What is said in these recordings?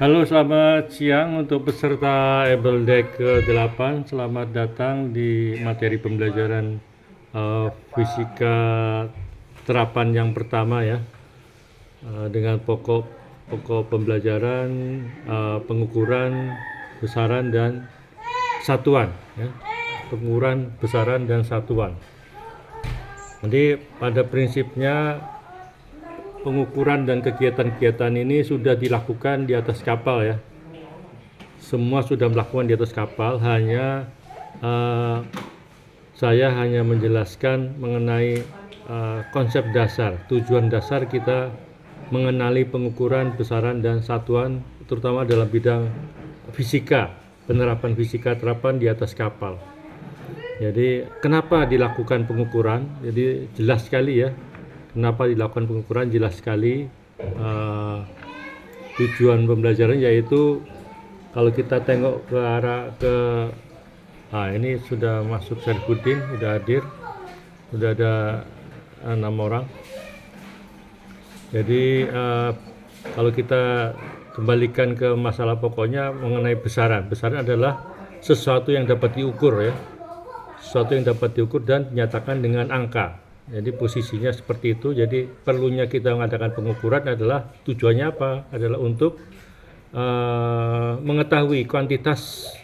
Halo, selamat siang untuk peserta Able Deck ke-8. Selamat datang di materi pembelajaran fisika terapan yang pertama ya. Dengan pokok pembelajaran pengukuran, besaran dan satuan ya. Pengukuran, besaran dan satuan. Jadi pada prinsipnya pengukuran dan kegiatan-kegiatan ini sudah dilakukan di atas kapal ya. Semua sudah melakukan di atas kapal, hanya saya hanya menjelaskan mengenai konsep dasar, tujuan dasar kita mengenali pengukuran, besaran dan satuan, terutama dalam bidang fisika, penerapan fisika terapan di atas kapal. Jadi kenapa dilakukan pengukuran? Jadi jelas sekali ya, kenapa dilakukan pengukuran jelas sekali. Tujuan pembelajaran yaitu kalau kita tengok ke arah ini sudah masuk Syarifudin, sudah hadir, sudah ada 6 orang. Jadi kalau kita kembalikan ke masalah pokoknya mengenai besaran. Besaran adalah sesuatu yang dapat diukur ya, sesuatu yang dapat diukur dan dinyatakan dengan angka. Jadi posisinya seperti itu. Jadi perlunya kita mengadakan pengukuran adalah tujuannya apa? Adalah untuk mengetahui kuantitas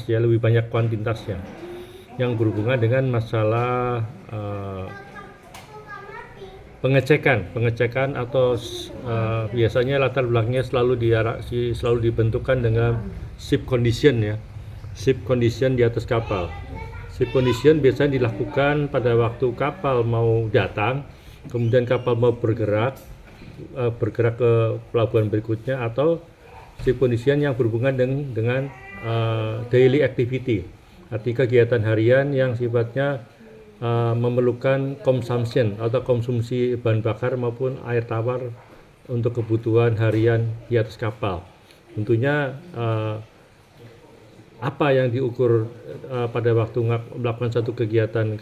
ya, lebih banyak kuantitasnya yang berhubungan dengan masalah pengecekan atau biasanya latar belakangnya selalu dibentukkan dengan ship condition ya, ship condition di atas kapal. Ship condition biasanya dilakukan pada waktu kapal mau datang, kemudian kapal mau bergerak ke pelabuhan berikutnya, atau ship condition yang berhubungan dengan daily activity, arti kegiatan harian yang sifatnya memerlukan consumption atau konsumsi bahan bakar maupun air tawar untuk kebutuhan harian di atas kapal. Tentunya apa yang diukur pada waktu melakukan satu kegiatan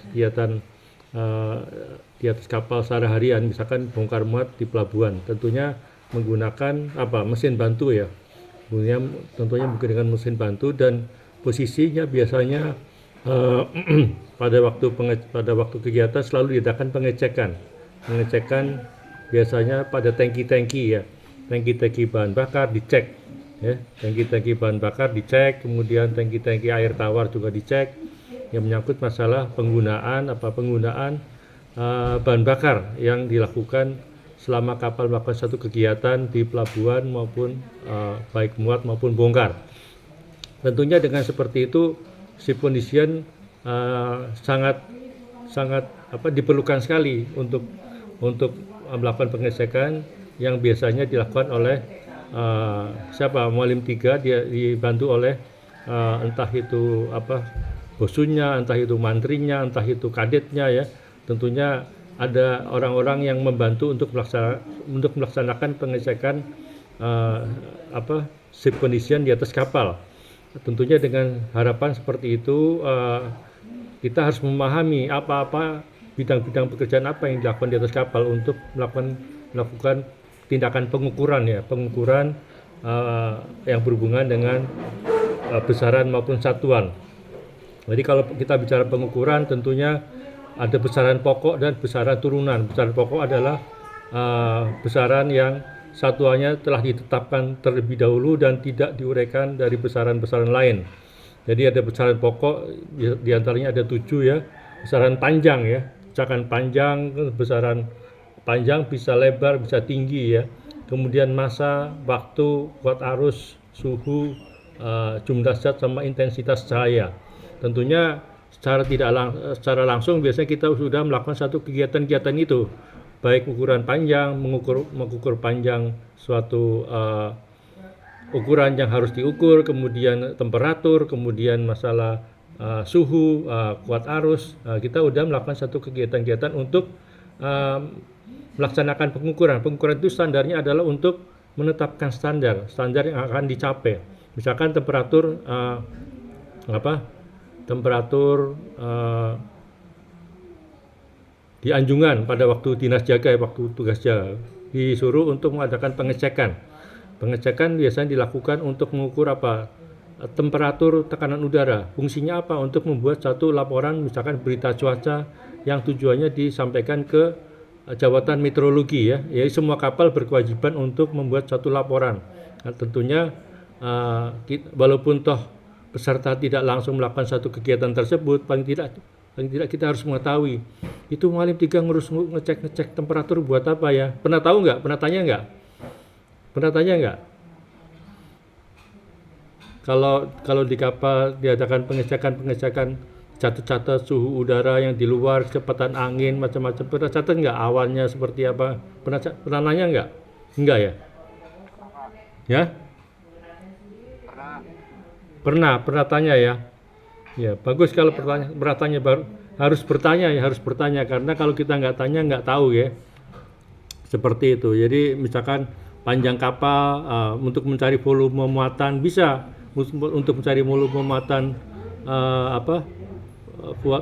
di atas kapal secara harian, misalkan bongkar muat di pelabuhan, tentunya menggunakan mesin bantu ya, tentunya menggunakan mesin bantu, dan posisinya biasanya pada waktu kegiatan selalu diadakan pengecekan biasanya pada tangki ya, tangki bahan bakar dicek ya, tangki bahan bakar dicek, kemudian tangki air tawar juga dicek, yang menyangkut masalah penggunaan bahan bakar yang dilakukan selama kapal melakukan satu kegiatan di pelabuhan maupun baik muat maupun bongkar. Tentunya dengan seperti itu ship condition sangat diperlukan sekali untuk melakukan pengecekan yang biasanya dilakukan oleh Mualim 3, dia dibantu oleh entah itu bosunya, entah itu mantrinya, entah itu kadetnya ya. Tentunya ada orang-orang yang membantu untuk melaksanakan pengecekan ship condition di atas kapal. Tentunya dengan harapan seperti itu kita harus memahami apa bidang-bidang pekerjaan apa yang dilakukan di atas kapal untuk melakukan tindakan pengukuran yang berhubungan dengan besaran maupun satuan. Jadi kalau kita bicara pengukuran, tentunya ada besaran pokok dan besaran turunan. Besaran pokok adalah besaran yang satuannya telah ditetapkan terlebih dahulu dan tidak diuraikan dari besaran-besaran lain. Jadi ada besaran pokok, diantaranya ada 7 ya. Besaran panjang ya, misalkan besaran panjang bisa lebar, bisa tinggi ya. Kemudian massa, waktu, kuat arus, suhu, jumlah zat sama intensitas cahaya. Tentunya secara langsung biasanya kita sudah melakukan satu kegiatan itu, baik ukuran panjang, mengukur panjang suatu ukuran yang harus diukur, kemudian temperatur, kemudian masalah suhu, kuat arus. Kita sudah melakukan satu kegiatan untuk melaksanakan pengukuran. Pengukuran itu standarnya adalah untuk menetapkan standar yang akan dicapai. Misalkan temperatur di Anjungan pada waktu dinas jaga, waktu tugas jaga, disuruh untuk mengadakan pengecekan Pengecekan biasanya dilakukan untuk mengukur apa? Temperatur tekanan udara. Fungsinya apa? Untuk membuat satu laporan misalkan berita cuaca yang tujuannya disampaikan ke jabatan meteorologi ya. Jadi semua kapal berkewajiban untuk membuat satu laporan. Nah, tentunya walaupun toh peserta tidak langsung melakukan satu kegiatan tersebut, paling tidak kita harus mengetahui itu Mualim 3 ngecek temperatur buat apa ya? Pernah tahu nggak? Pernah tanya nggak? Kalau di kapal diadakan pengecekan catat suhu udara yang di luar, kecepatan angin, macam-macam. Pernah catat nggak awannya seperti apa? Pernah nanya nggak? Enggak ya? Ya? Pernah tanya ya? Ya, bagus kalau bertanya baru harus bertanya karena kalau kita nggak tanya nggak tahu ya. Seperti itu. Jadi misalkan panjang kapal untuk mencari volume muatan bisa, untuk mencari volume muatan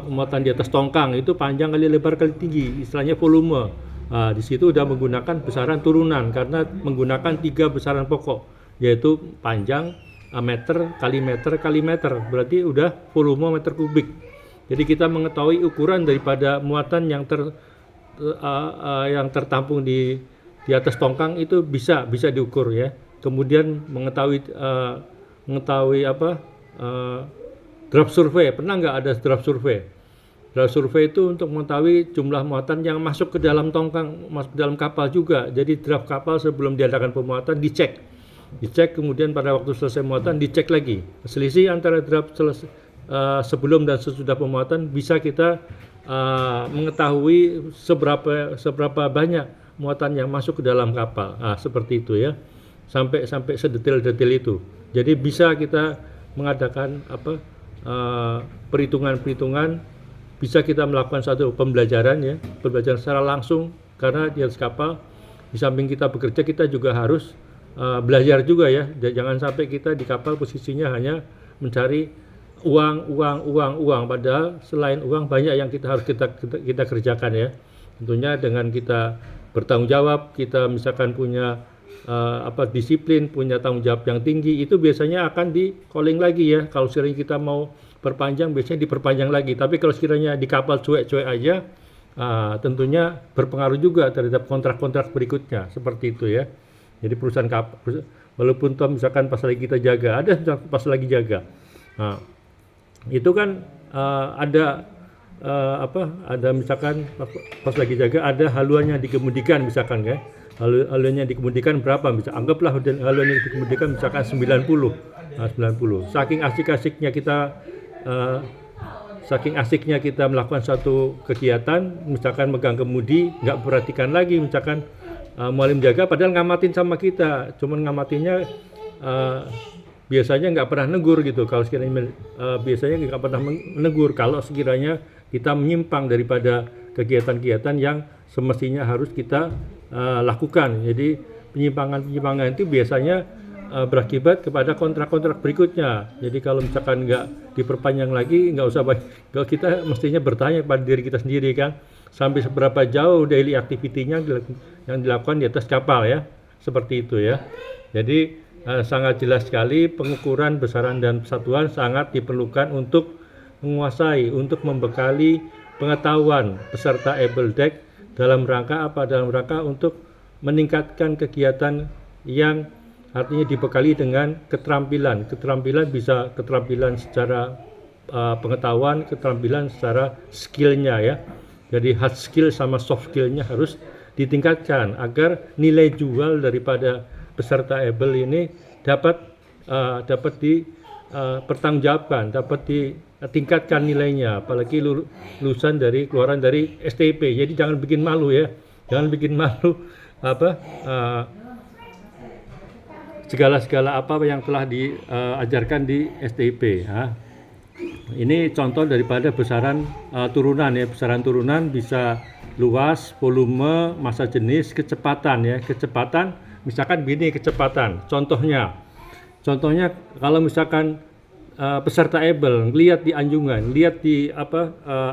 muatan di atas tongkang itu panjang kali lebar kali tinggi, istilahnya volume. Di situ udah menggunakan besaran turunan karena menggunakan 3 besaran pokok, yaitu panjang meter kali meter, berarti udah volume meter kubik. Jadi kita mengetahui ukuran daripada muatan yang tertampung di atas tongkang itu bisa diukur ya. Kemudian mengetahui draft survey. Pernah nggak ada draft survey? Draft survey itu untuk mengetahui jumlah muatan yang masuk ke dalam tongkang, masuk ke dalam kapal juga. Jadi draft kapal sebelum diadakan pemuatan dicek, kemudian pada waktu selesai muatan dicek lagi. Selisih antara draft sebelum dan sesudah pemuatan bisa kita mengetahui seberapa banyak muatan yang masuk ke dalam kapal. Seperti itu ya. Sampai sedetail-detail itu. Jadi bisa kita mengadakan perhitungan, bisa kita melakukan satu pembelajaran secara langsung karena di atas kapal di samping kita bekerja kita juga harus belajar juga ya. Jangan sampai kita di kapal posisinya hanya mencari uang, padahal selain uang banyak yang kita harus kita kerjakan ya. Tentunya dengan kita bertanggung jawab, kita misalkan punya disiplin, punya tanggung jawab yang tinggi, itu biasanya akan di calling lagi ya. Kalau sekiranya kita mau perpanjang biasanya diperpanjang lagi, tapi kalau sekiranya di kapal cuek-cuek aja tentunya berpengaruh juga terhadap kontrak-kontrak berikutnya, seperti itu ya. Jadi perusahaan kapal walaupun toh misalkan pas lagi kita jaga, ada pas lagi jaga, itu kan ada misalkan pas lagi jaga ada haluan yang dikemudikan misalkan ya. Haluannya dikemudikan berapa? Bisa anggaplah haluannya dikemudikan misalkan 90. Saking asiknya kita melakukan satu kegiatan, misalkan megang kemudi, nggak perhatikan lagi, misalkan Mualim jaga padahal ngamatin sama kita, cuman ngamatinya biasanya nggak pernah negur gitu. Kalau sekiranya biasanya nggak pernah menegur kalau sekiranya kita menyimpang daripada kegiatan-kegiatan yang semestinya harus kita lakukan. Jadi penyimpangan itu biasanya berakibat kepada kontrak-kontrak berikutnya. Jadi kalau misalkan nggak diperpanjang lagi, nggak usah kalau kita mestinya bertanya pada diri kita sendiri kan, sampai seberapa jauh daily activity-nya yang dilakukan di atas kapal ya, seperti itu ya. Jadi sangat jelas sekali pengukuran besaran dan satuan sangat diperlukan untuk menguasai, untuk membekali pengetahuan peserta able deck dalam rangka apa? Dalam rangka untuk meningkatkan kegiatan yang artinya dibekali dengan keterampilan. Keterampilan bisa keterampilan secara pengetahuan, keterampilan secara skillnya ya. Jadi hard skill sama soft skillnya harus ditingkatkan agar nilai jual daripada peserta able ini dapat dipertanggungjawabkan, dapat ditingkatkan nilainya, apalagi lulusan dari keluaran dari STP. Jadi jangan bikin malu ya, segala apa yang telah diajarkan di STP. Ini contoh daripada besaran turunan ya. Besaran turunan bisa luas, volume, massa jenis, kecepatan ya. Kecepatan misalkan begini kecepatan. Contohnya kalau misalkan peserta able lihat di anjungan, lihat di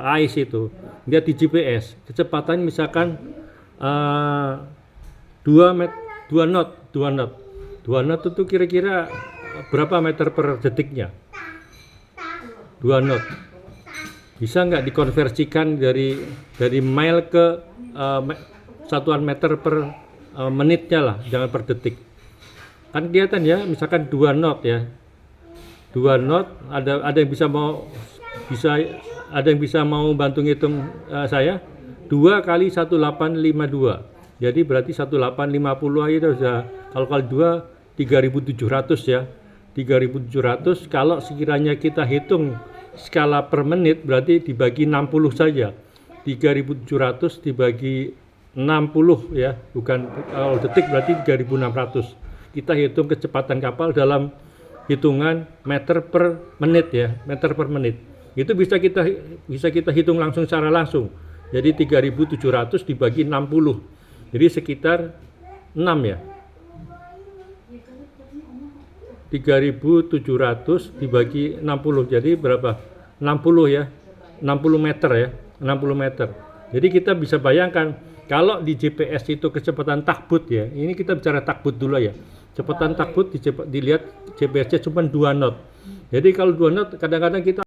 AIS itu, lihat di GPS, kecepatan misalkan 2 knot. 2 knot itu kira-kira berapa meter per detiknya? 2 knot. Bisa nggak dikonversikan dari mile ke satuan meter per menitnya lah, jangan per detik. Kan kelihatan ya, misalkan 2 knot ya. 2 knot, ada yang bisa mau bantu ngitung saya? 2 kali 1852. Jadi berarti 1850 aja udah. Kalau kali 2 3700 ya. 3700 kalau sekiranya kita hitung skala per menit berarti dibagi 60 saja. 3700 dibagi 60 ya, bukan kalau detik berarti 3600. Kita hitung kecepatan kapal dalam hitungan meter per menit ya, meter per menit. Itu bisa kita hitung langsung secara langsung. Jadi 3700 dibagi 60. Jadi sekitar 6 ya. 3700 dibagi 60. Jadi berapa? 60 ya. 60 meter ya. 60 meter. Jadi kita bisa bayangkan kalau di GPS itu kecepatan takbut ya. Ini kita bicara takbut dulu ya. Kecepatan takbut dilihat GPS-nya cuma 2 knot. Jadi kalau 2 knot kadang-kadang kita